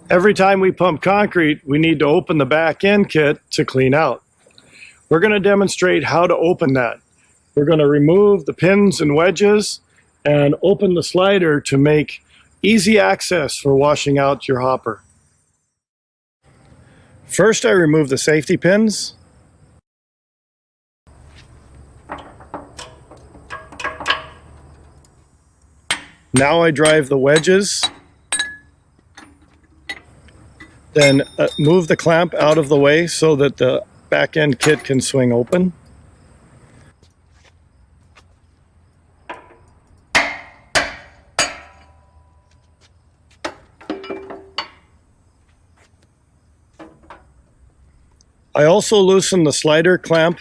Every time we pump concrete, we need to open the back end kit to clean out. We're going to demonstrate how to open that. We're going to remove the pins and wedges and open the slider to make easy access for washing out your hopper. First, I remove the safety pins. Now I drive the wedges. Then move the clamp out of the way so that the back end kit can swing open. I also loosen the slider clamp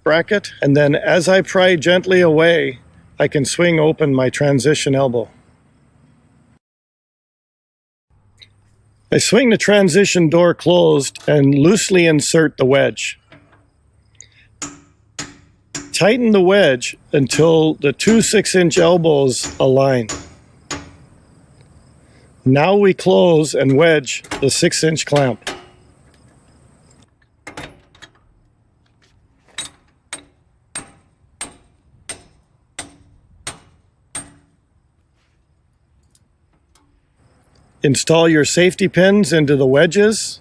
bracket, and then as I pry gently away, I can swing open my transition elbow. I swing the transition door closed and loosely insert the wedge. Tighten the wedge until the two 6-inch elbows align. Now we close and wedge the 6-inch clamp. Install your safety pins into the wedges.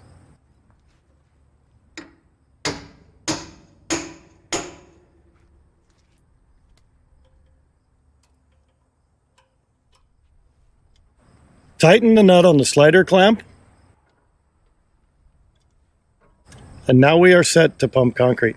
Tighten the nut on the slider clamp. And now we are set to pump concrete.